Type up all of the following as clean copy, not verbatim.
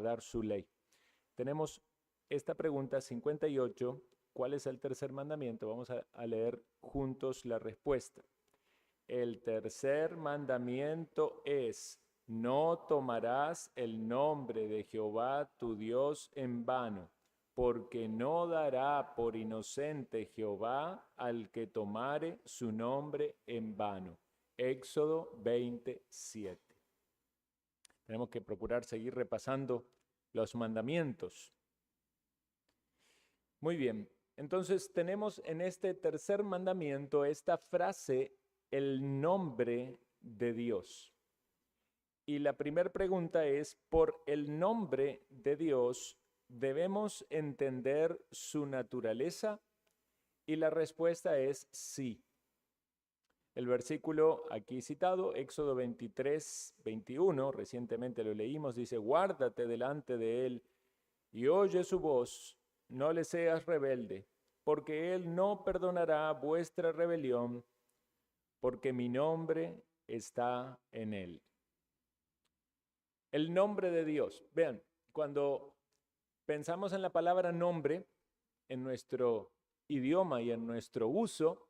guardar su ley. Tenemos esta pregunta 58, ¿cuál es el tercer mandamiento? Vamos a leer juntos la respuesta. El tercer mandamiento es: no tomarás el nombre de Jehová tu Dios en vano, porque no dará por inocente Jehová al que tomare su nombre en vano. Éxodo 27. Tenemos que procurar seguir repasando los mandamientos. Muy bien, entonces tenemos en este tercer mandamiento esta frase: el nombre de Dios. Y la primera pregunta es, ¿por el nombre de Dios debemos entender su naturaleza? Y la respuesta es sí. El versículo aquí citado, Éxodo 23, 21, recientemente lo leímos, dice: guárdate delante de él y oye su voz, no le seas rebelde, porque él no perdonará vuestra rebelión, porque mi nombre está en él. El nombre de Dios. Vean, cuando pensamos en la palabra nombre, en nuestro idioma y en nuestro uso,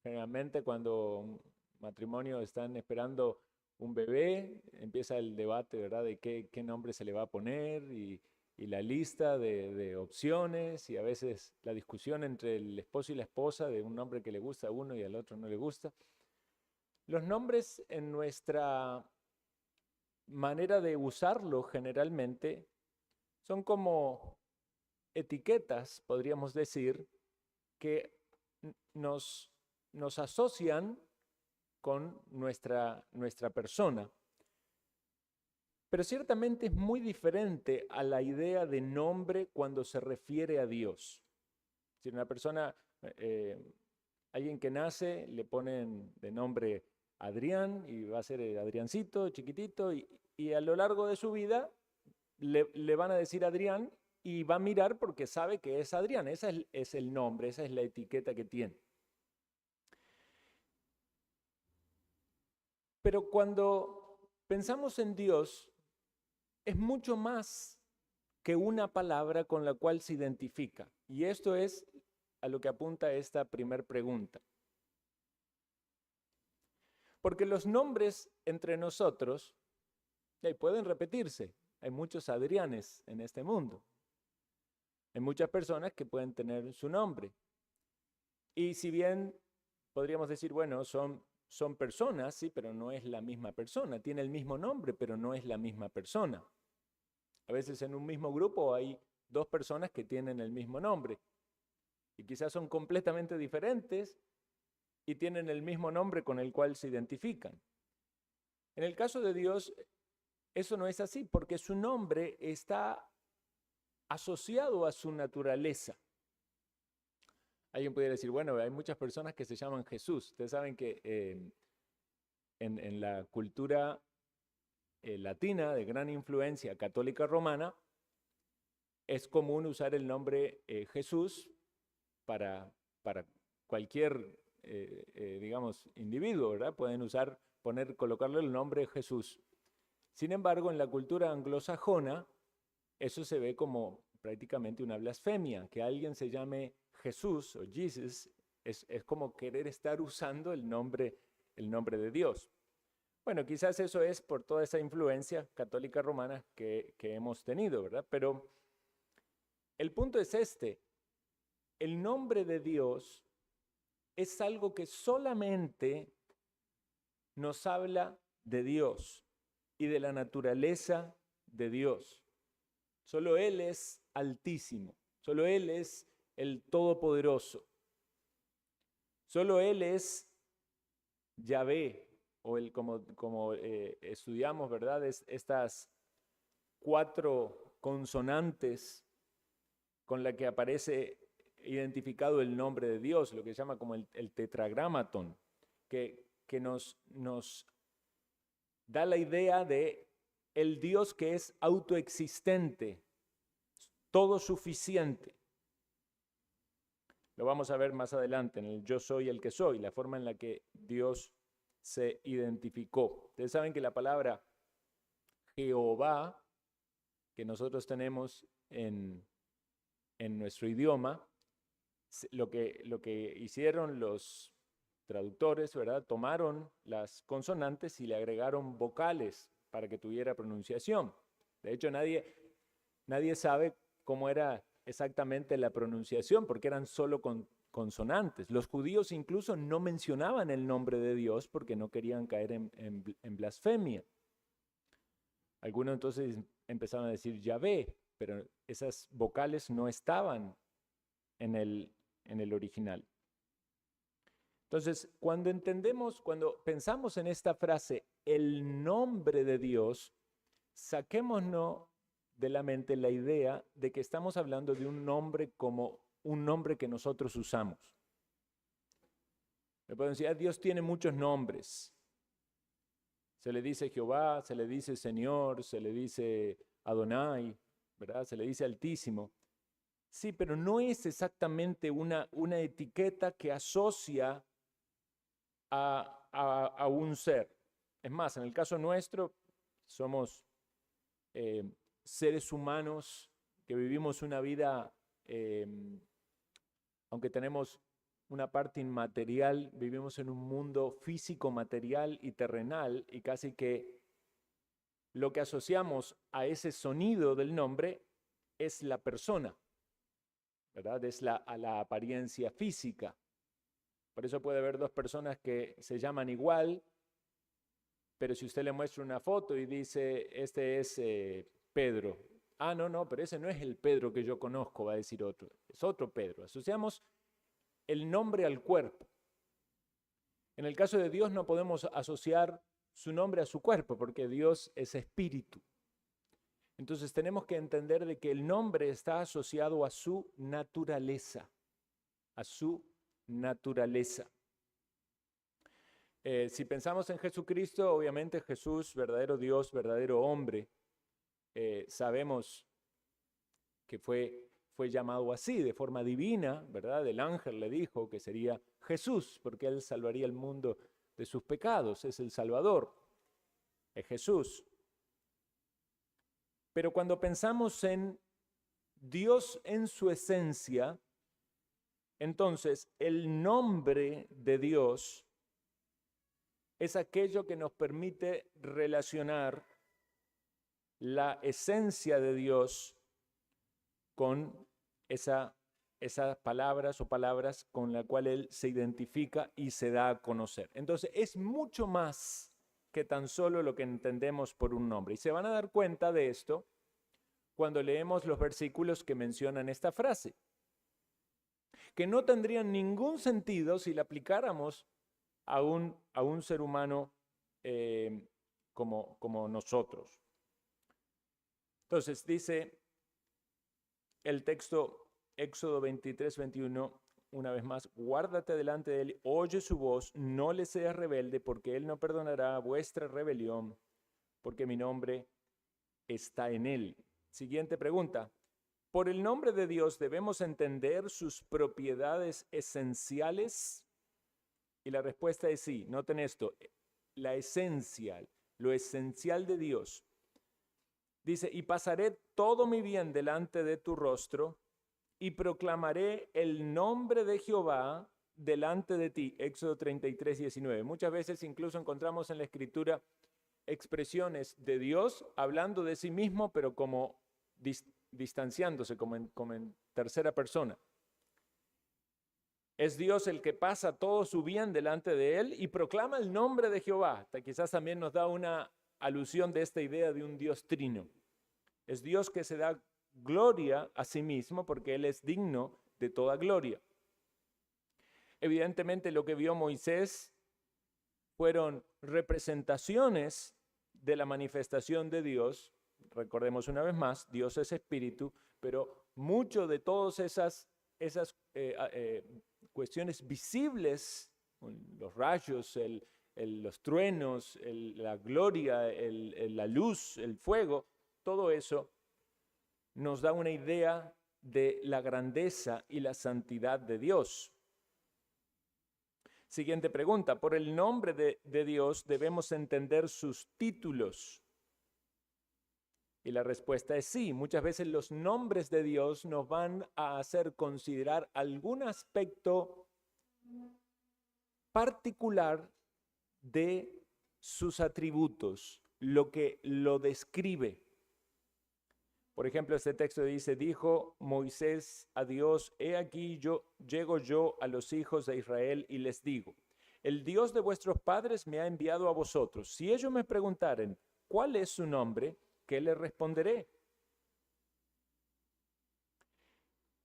generalmente cuando un matrimonio están esperando un bebé, empieza el debate, ¿verdad?, de qué nombre se le va a poner y la lista de opciones, y a veces la discusión entre el esposo y la esposa de un nombre que le gusta a uno y al otro no le gusta. Los nombres en nuestra manera de usarlo generalmente son como etiquetas, podríamos decir, que nos asocian con nuestra persona. Pero ciertamente es muy diferente a la idea de nombre cuando se refiere a Dios. Si una persona, alguien que nace, le ponen de nombre Adrián y va a ser el Adriancito, chiquitito, y a lo largo de su vida le van a decir Adrián y va a mirar porque sabe que es Adrián. Ese es el nombre, esa es la etiqueta que tiene. Pero cuando pensamos en Dios, es mucho más que una palabra con la cual se identifica. Y esto es a lo que apunta esta primera pregunta. Porque los nombres entre nosotros pueden repetirse. Hay muchos Adrianes en este mundo. Hay muchas personas que pueden tener su nombre. Y si bien podríamos decir, bueno, son personas, sí, pero no es la misma persona. Tiene el mismo nombre, pero no es la misma persona. A veces en un mismo grupo hay dos personas que tienen el mismo nombre y quizás son completamente diferentes y tienen el mismo nombre con el cual se identifican. En el caso de Dios, eso no es así, porque su nombre está asociado a su naturaleza. Alguien pudiera decir, bueno, hay muchas personas que se llaman Jesús. Ustedes saben que en la cultura latina de gran influencia católica romana, es común usar el nombre Jesús para cualquier, digamos, individuo, ¿verdad? Pueden colocarle el nombre Jesús. Sin embargo, en la cultura anglosajona, eso se ve como prácticamente una blasfemia. Que alguien se llame Jesús o Jesus es como querer estar usando el nombre de Dios. Bueno, quizás eso es por toda esa influencia católica romana que hemos tenido, ¿verdad? Pero el punto es este: el nombre de Dios es algo que solamente nos habla de Dios y de la naturaleza de Dios. Solo Él es altísimo, solo Él es el Todopoderoso, solo Él es Yahvé, o como estudiamos, ¿verdad? Estas 4 consonantes con la que aparece identificado el nombre de Dios, lo que se llama como el tetragramatón, que nos da la idea de el Dios que es autoexistente, todo suficiente. Lo vamos a ver más adelante en el yo soy el que soy, la forma en la que Dios se identificó. Ustedes saben que la palabra Jehová, que nosotros tenemos en nuestro idioma, lo que hicieron los traductores, ¿verdad? Tomaron las consonantes y le agregaron vocales para que tuviera pronunciación. De hecho, nadie sabe cómo era exactamente la pronunciación, porque eran solo consonantes. Los judíos incluso no mencionaban el nombre de Dios porque no querían caer en blasfemia. Algunos entonces empezaron a decir Yahvé, pero esas vocales no estaban en el original. Entonces, cuando pensamos en esta frase, el nombre de Dios, saquémonos de la mente la idea de que estamos hablando de un nombre como un nombre que nosotros usamos. Me pueden decir, Dios tiene muchos nombres. Se le dice Jehová, se le dice Señor, se le dice Adonai, ¿verdad? Se le dice Altísimo. Sí, pero no es exactamente una etiqueta que asocia a un ser. Es más, en el caso nuestro, somos seres humanos que vivimos una vida, aunque tenemos una parte inmaterial, vivimos en un mundo físico, material y terrenal, y casi que lo que asociamos a ese sonido del nombre es la persona, ¿verdad? Es a la apariencia física. Por eso puede haber dos personas que se llaman igual, pero si usted le muestra una foto y dice, este es Pedro. Ah, no, pero ese no es el Pedro que yo conozco, va a decir otro. Es otro Pedro. Asociamos el nombre al cuerpo. En el caso de Dios no podemos asociar su nombre a su cuerpo, porque Dios es espíritu. Entonces tenemos que entender de que el nombre está asociado a su naturaleza, a su naturaleza. Si pensamos en Jesucristo, obviamente Jesús, verdadero Dios, verdadero hombre, sabemos que fue llamado así, de forma divina, ¿verdad? El ángel le dijo que sería Jesús, porque él salvaría el mundo de sus pecados, es el Salvador, es Jesús. Pero cuando pensamos en Dios en su esencia, entonces el nombre de Dios es aquello que nos permite relacionar la esencia de Dios con esas palabras o palabras con las cuales Él se identifica y se da a conocer. Entonces es mucho más que tan solo lo que entendemos por un nombre. Y se van a dar cuenta de esto cuando leemos los versículos que mencionan esta frase, que no tendrían ningún sentido si la aplicáramos a un ser humano como nosotros. Entonces dice el texto Éxodo 23:21, una vez más, guárdate delante de él, oye su voz, no le seas rebelde, porque él no perdonará vuestra rebelión, porque mi nombre está en él. Siguiente pregunta. ¿Por el nombre de Dios debemos entender sus propiedades esenciales? Y la respuesta es sí. Noten esto, la esencia, lo esencial de Dios. Dice, y pasaré todo mi bien delante de tu rostro y proclamaré el nombre de Jehová delante de ti. Éxodo 33:19. Muchas veces incluso encontramos en la Escritura expresiones de Dios hablando de sí mismo, pero como distanciándose, como en tercera persona. Es Dios el que pasa todo su bien delante de él y proclama el nombre de Jehová. Quizás también nos da una alusión de esta idea de un Dios trino. Es Dios que se da gloria a sí mismo porque Él es digno de toda gloria. Evidentemente lo que vio Moisés fueron representaciones de la manifestación de Dios. Recordemos una vez más, Dios es espíritu, pero mucho de todas esas cuestiones visibles, los rayos, los truenos, la gloria, la luz, el fuego, todo eso nos da una idea de la grandeza y la santidad de Dios. Siguiente pregunta. Por el nombre de Dios debemos entender sus títulos. Y la respuesta es sí. Muchas veces los nombres de Dios nos van a hacer considerar algún aspecto particular de sus atributos, lo que lo describe. Por ejemplo, este texto dice, dijo Moisés a Dios, he aquí llego yo a los hijos de Israel y les digo, el Dios de vuestros padres me ha enviado a vosotros. Si ellos me preguntaren, ¿cuál es su nombre? ¿Qué les responderé?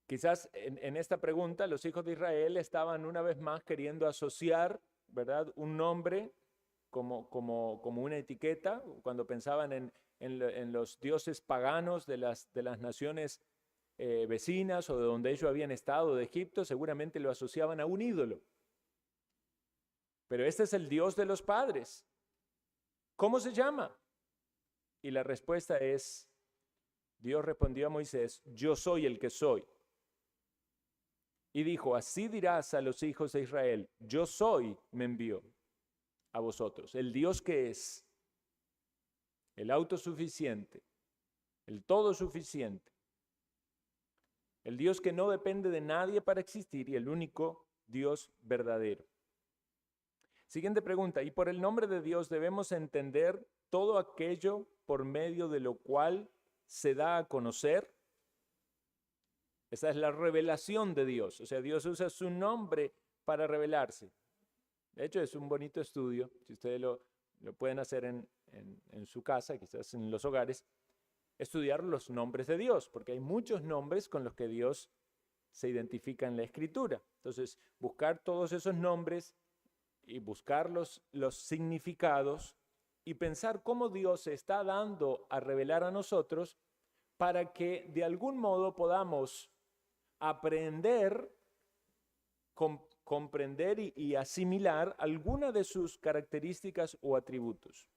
Quizás en esta pregunta los hijos de Israel estaban una vez más queriendo asociar, ¿verdad?, un nombre como una etiqueta. Cuando pensaban en los dioses paganos de las naciones vecinas o de donde ellos habían estado, de Egipto, seguramente lo asociaban a un ídolo. Pero este es el Dios de los padres. ¿Cómo se llama? Y la respuesta es, Dios respondió a Moisés, yo soy el que soy. Y dijo, así dirás a los hijos de Israel, yo soy, me envió a vosotros. El Dios que es, el autosuficiente, el todo suficiente, el Dios que no depende de nadie para existir y el único Dios verdadero. Siguiente pregunta, ¿y por el nombre de Dios debemos entender todo aquello por medio de lo cual se da a conocer? Esa es la revelación de Dios, o sea, Dios usa su nombre para revelarse. De hecho, es un bonito estudio, si ustedes lo pueden hacer en su casa, quizás en los hogares, estudiar los nombres de Dios, porque hay muchos nombres con los que Dios se identifica en la Escritura. Entonces, buscar todos esos nombres y buscar los significados y pensar cómo Dios se está dando a revelar a nosotros para que de algún modo podamos aprender, comprender y asimilar alguna de sus características o atributos.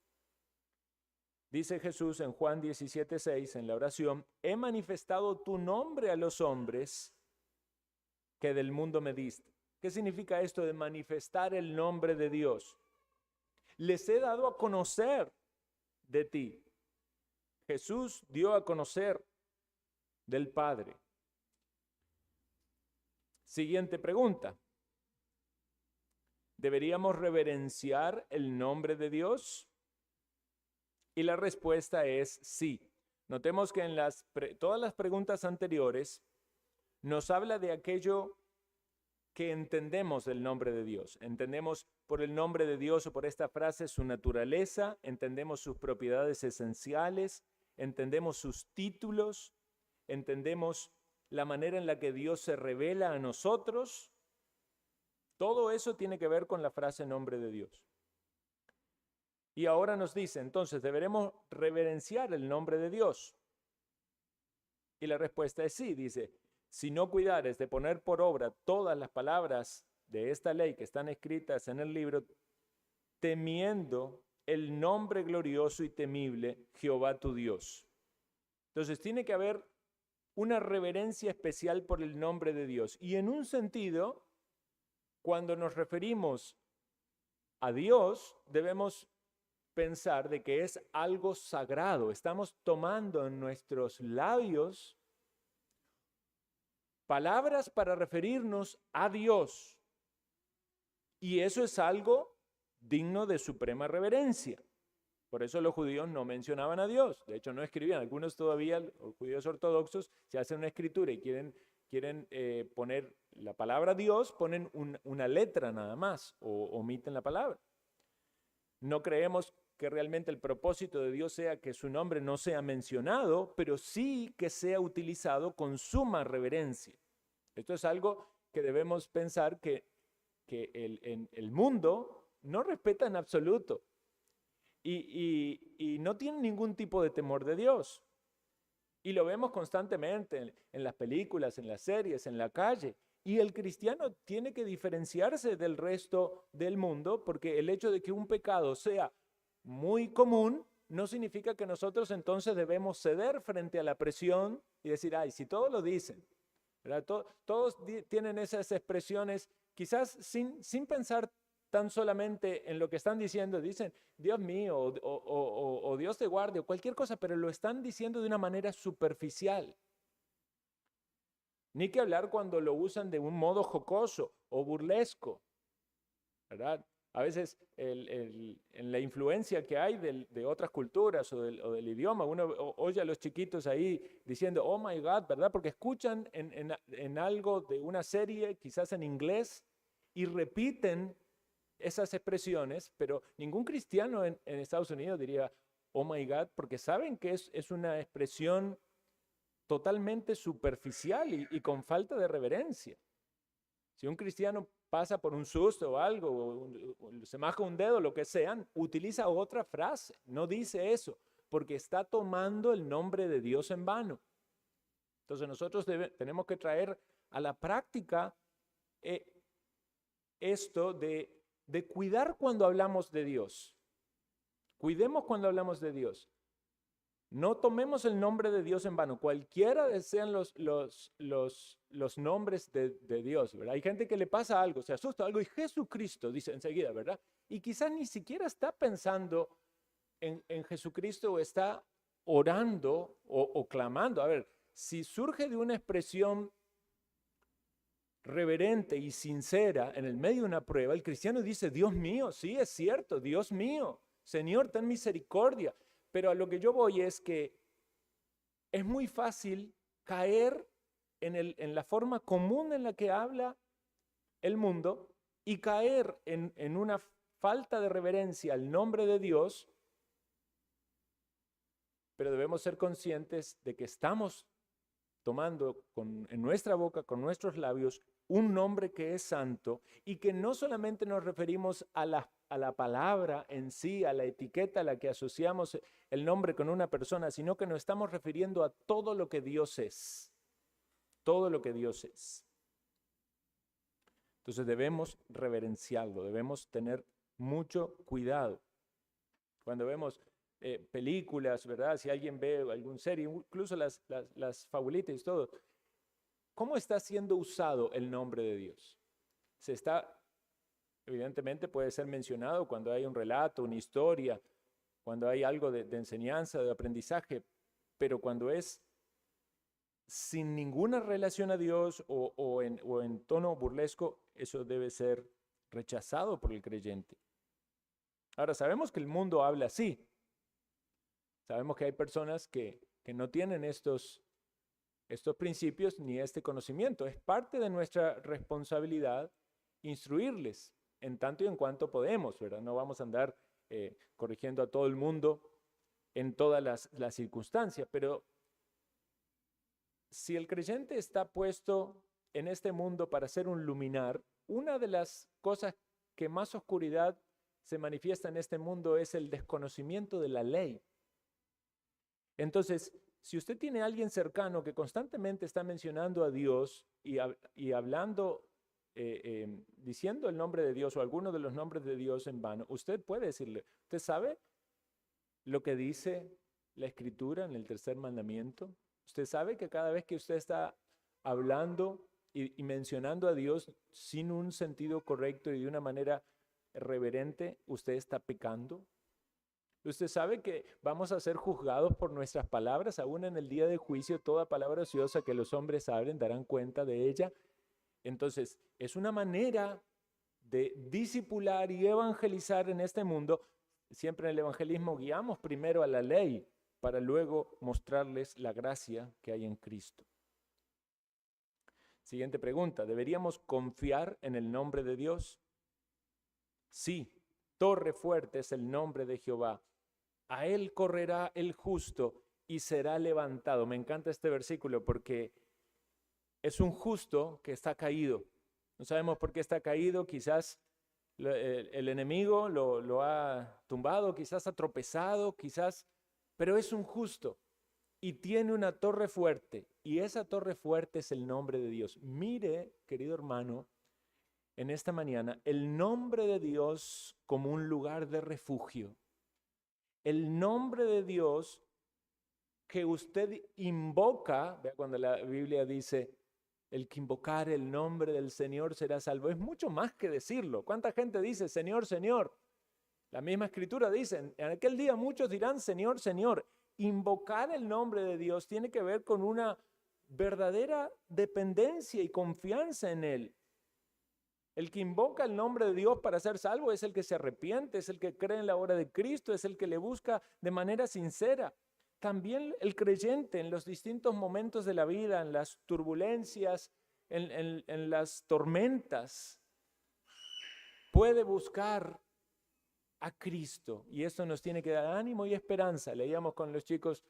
Dice Jesús en Juan 17:6 en la oración, he manifestado tu nombre a los hombres que del mundo me diste. ¿Qué significa esto de manifestar el nombre de Dios? Les he dado a conocer de ti. Jesús dio a conocer del Padre. Siguiente pregunta. ¿Deberíamos reverenciar el nombre de Dios? Y la respuesta es sí. Notemos que en todas las preguntas anteriores nos habla de aquello que entendemos del nombre de Dios. Entendemos por el nombre de Dios o por esta frase su naturaleza, entendemos sus propiedades esenciales, entendemos sus títulos, entendemos la manera en la que Dios se revela a nosotros. Todo eso tiene que ver con la frase nombre de Dios. Y ahora nos dice, entonces, ¿deberemos reverenciar el nombre de Dios? Y la respuesta es sí, dice, si no cuidares de poner por obra todas las palabras de esta ley que están escritas en el libro, temiendo el nombre glorioso y temible, Jehová tu Dios. Entonces, tiene que haber una reverencia especial por el nombre de Dios. Y en un sentido, cuando nos referimos a Dios, debemos pensar de que es algo sagrado. Estamos tomando en nuestros labios palabras para referirnos a Dios. Y eso es algo digno de suprema reverencia. Por eso los judíos no mencionaban a Dios. De hecho, no escribían. Algunos todavía, los judíos ortodoxos, si hacen una escritura y quieren poner la palabra Dios, ponen una letra nada más o omiten la palabra. No creemos que realmente el propósito de Dios sea que su nombre no sea mencionado, pero sí que sea utilizado con suma reverencia. Esto es algo que debemos pensar que el mundo no respeta en absoluto y no tiene ningún tipo de temor de Dios. Y lo vemos constantemente en las películas, en las series, en la calle. Y el cristiano tiene que diferenciarse del resto del mundo porque el hecho de que un pecado sea muy común no significa que nosotros entonces debemos ceder frente a la presión y decir, ay, si todos lo dicen, ¿verdad? Todos tienen esas expresiones quizás sin pensar tan solamente en lo que están diciendo, dicen, Dios mío, o Dios te guarde, o cualquier cosa, pero lo están diciendo de una manera superficial. Ni que hablar cuando lo usan de un modo jocoso o burlesco, ¿verdad? A veces en la influencia que hay de otras culturas o del idioma, uno oye a los chiquitos ahí diciendo, oh my God, ¿verdad? Porque escuchan en algo de una serie, quizás en inglés, y repiten esas expresiones, pero ningún cristiano en Estados Unidos diría, oh my God, porque saben que es una expresión totalmente superficial y con falta de reverencia. Si un cristiano pasa por un susto o algo, o se maja un dedo, lo que sea, utiliza otra frase, no dice eso, porque está tomando el nombre de Dios en vano. Entonces nosotros tenemos que traer a la práctica esto de cuidar cuando hablamos de Dios. Cuidemos cuando hablamos de Dios. No tomemos el nombre de Dios en vano, cualquiera sean los nombres de Dios, ¿verdad? Hay gente que le pasa algo, se asusta algo y Jesucristo dice enseguida, ¿verdad? Y quizás ni siquiera está pensando en Jesucristo o está orando o clamando. A ver, si surge de una expresión reverente y sincera en el medio de una prueba, el cristiano dice, Dios mío, sí, es cierto, Dios mío, Señor, ten misericordia. Pero a lo que yo voy es que es muy fácil caer en la forma común en la que habla el mundo y caer en una falta de reverencia al nombre de Dios, pero debemos ser conscientes de que estamos tomando en nuestra boca, con nuestros labios, un nombre que es santo y que no solamente nos referimos a la palabra en sí, a la etiqueta a la que asociamos el nombre con una persona, sino que nos estamos refiriendo a todo lo que Dios es. Todo lo que Dios es. Entonces debemos reverenciarlo, debemos tener mucho cuidado. Cuando vemos películas, ¿verdad? Si alguien ve alguna serie, incluso las fabulitas y todo, ¿cómo está siendo usado el nombre de Dios? Evidentemente puede ser mencionado cuando hay un relato, una historia, cuando hay algo de enseñanza, de aprendizaje, pero cuando es sin ninguna relación a Dios o en tono burlesco, eso debe ser rechazado por el creyente. Ahora, sabemos que el mundo habla así. Sabemos que hay personas que no tienen estos principios ni este conocimiento. Es parte de nuestra responsabilidad instruirles en tanto y en cuanto podemos, ¿verdad? No vamos a andar corrigiendo a todo el mundo en todas las circunstancias, pero si el creyente está puesto en este mundo para ser un luminar, una de las cosas que más oscuridad se manifiesta en este mundo es el desconocimiento de la ley. Entonces, si usted tiene a alguien cercano que constantemente está mencionando a Dios y hablando, diciendo el nombre de Dios o alguno de los nombres de Dios en vano, usted puede decirle, ¿usted sabe lo que dice la Escritura en el tercer mandamiento? ¿Usted sabe que cada vez que usted está hablando y mencionando a Dios sin un sentido correcto y de una manera reverente, usted está pecando? Usted sabe que vamos a ser juzgados por nuestras palabras, aún en el día de juicio, toda palabra ociosa que los hombres hablen darán cuenta de ella. Entonces, es una manera de discipular y evangelizar en este mundo. Siempre en el evangelismo guiamos primero a la ley para luego mostrarles la gracia que hay en Cristo. Siguiente pregunta, ¿deberíamos confiar en el nombre de Dios? Sí, torre fuerte es el nombre de Jehová. A él correrá el justo y será levantado. Me encanta este versículo porque es un justo que está caído. No sabemos por qué está caído, quizás el enemigo lo ha tumbado, quizás ha tropezado, pero es un justo y tiene una torre fuerte y esa torre fuerte es el nombre de Dios. Mire, querido hermano, en esta mañana, el nombre de Dios como un lugar de refugio. El nombre de Dios que usted invoca, vea cuando la Biblia dice, El que invocar el nombre del Señor será salvo. Es mucho más que decirlo. ¿Cuánta gente dice Señor, Señor? La misma escritura dice, en aquel día muchos dirán Señor, Señor. Invocar el nombre de Dios tiene que ver con una verdadera dependencia y confianza en Él. El que invoca el nombre de Dios para ser salvo es el que se arrepiente, es el que cree en la obra de Cristo, es el que le busca de manera sincera. También el creyente en los distintos momentos de la vida, en las turbulencias, en las tormentas, puede buscar a Cristo. Y esto nos tiene que dar ánimo y esperanza. Leíamos con los chicos,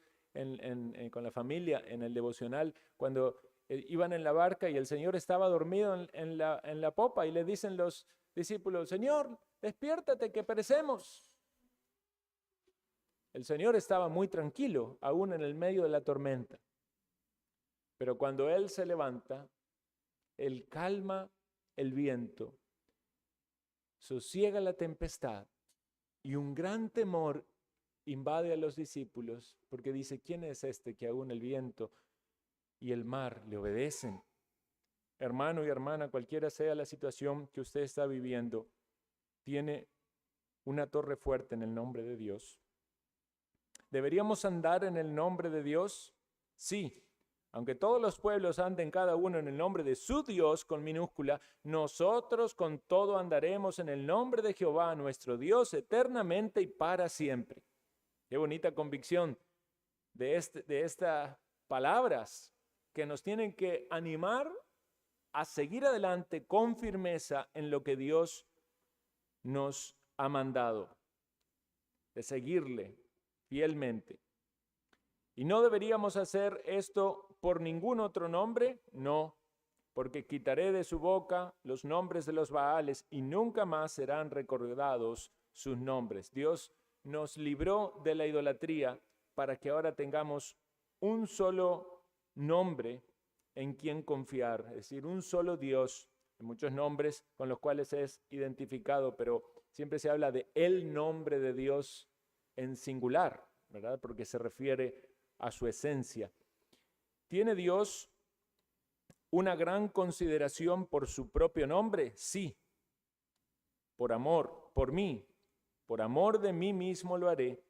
con la familia, en el devocional, cuando iban en la barca y el Señor estaba dormido en la popa y le dicen los discípulos, Señor, despiértate que perecemos. El Señor estaba muy tranquilo, aún en el medio de la tormenta. Pero cuando Él se levanta, Él calma el viento, sosiega la tempestad y un gran temor invade a los discípulos porque dice, ¿quién es este que aún el viento y el mar le obedecen? Hermano y hermana, cualquiera sea la situación que usted está viviendo, tiene una torre fuerte en el nombre de Dios. ¿Deberíamos andar en el nombre de Dios? Sí. Aunque todos los pueblos anden cada uno en el nombre de su Dios con minúscula, nosotros con todo andaremos en el nombre de Jehová, nuestro Dios, eternamente y para siempre. Qué bonita convicción de estas palabras que nos tienen que animar a seguir adelante con firmeza en lo que Dios nos ha mandado, de seguirle fielmente. ¿Y no deberíamos hacer esto por ningún otro nombre? No, porque quitaré de su boca los nombres de los Baales y nunca más serán recordados sus nombres. Dios nos libró de la idolatría para que ahora tengamos un solo nombre en quien confiar, es decir, un solo Dios. Hay muchos nombres con los cuales es identificado, pero siempre se habla de el nombre de Dios en singular, ¿verdad? Porque se refiere a su esencia. ¿Tiene Dios una gran consideración por su propio nombre? Sí. Por amor, por mí, por amor de mí mismo lo haré,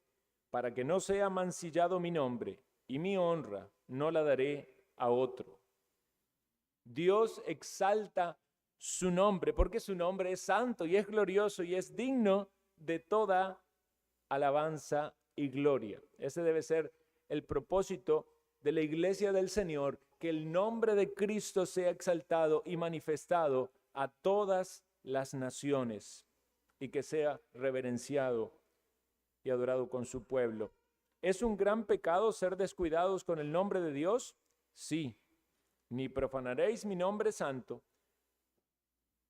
para que no sea mancillado mi nombre, y mi honra no la daré a otro. Dios exalta su nombre, porque su nombre es santo y es glorioso y es digno de toda alabanza y gloria. Ese debe ser el propósito de la iglesia del Señor, que el nombre de Cristo sea exaltado y manifestado a todas las naciones y que sea reverenciado y adorado con su pueblo. ¿Es un gran pecado ser descuidados con el nombre de Dios? Sí. Ni profanaréis mi nombre santo,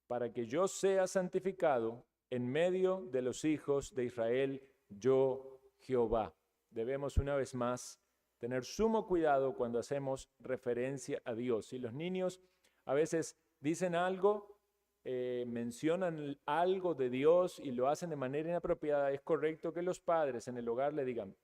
para que yo sea santificado en medio de los hijos de Israel, yo Jehová. Debemos una vez más tener sumo cuidado cuando hacemos referencia a Dios. Si los niños a veces dicen algo, mencionan algo de Dios y lo hacen de manera inapropiada, es correcto que los padres en el hogar le digan,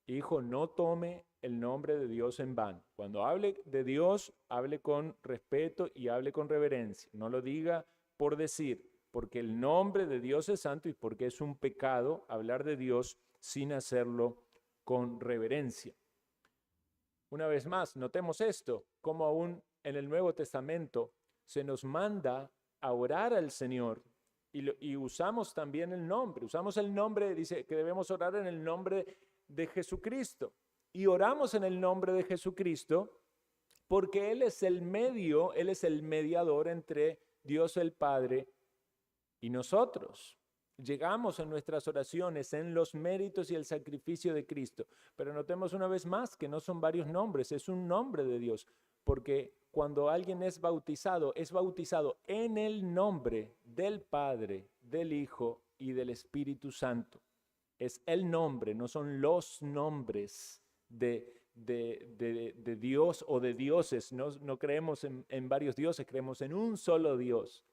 hijo, no tome el nombre de Dios en vano. Cuando hable de Dios, hable con respeto y hable con reverencia. No lo diga por decir, porque el nombre de Dios es santo y porque es un pecado hablar de Dios sin hacerlo con reverencia. Una vez más, notemos esto, como aún en el Nuevo Testamento se nos manda a orar al Señor y usamos también el nombre. Usamos el nombre, dice que debemos orar en el nombre de Jesucristo. Y oramos en el nombre de Jesucristo porque Él es el medio, Él es el mediador entre Dios el Padre y nosotros. Llegamos en nuestras oraciones en los méritos y el sacrificio de Cristo. Pero notemos una vez más que no son varios nombres, es un nombre de Dios. Porque cuando alguien es bautizado en el nombre del Padre, del Hijo y del Espíritu Santo. Es el nombre, no son los nombres de Dios o de dioses. No creemos en varios dioses, creemos en un solo Dios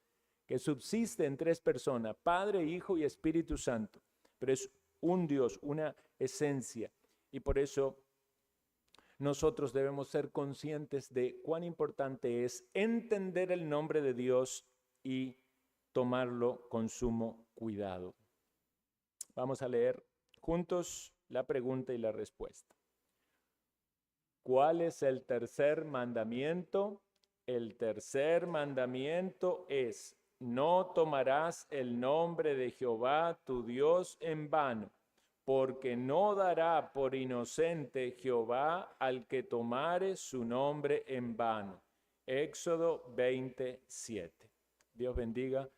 que subsiste en tres personas, Padre, Hijo y Espíritu Santo. Pero es un Dios, una esencia. Y por eso nosotros debemos ser conscientes de cuán importante es entender el nombre de Dios y tomarlo con sumo cuidado. Vamos a leer juntos la pregunta y la respuesta. ¿Cuál es el tercer mandamiento? El tercer mandamiento es: no tomarás el nombre de Jehová tu Dios en vano, porque no dará por inocente Jehová al que tomare su nombre en vano. Éxodo 27. Dios bendiga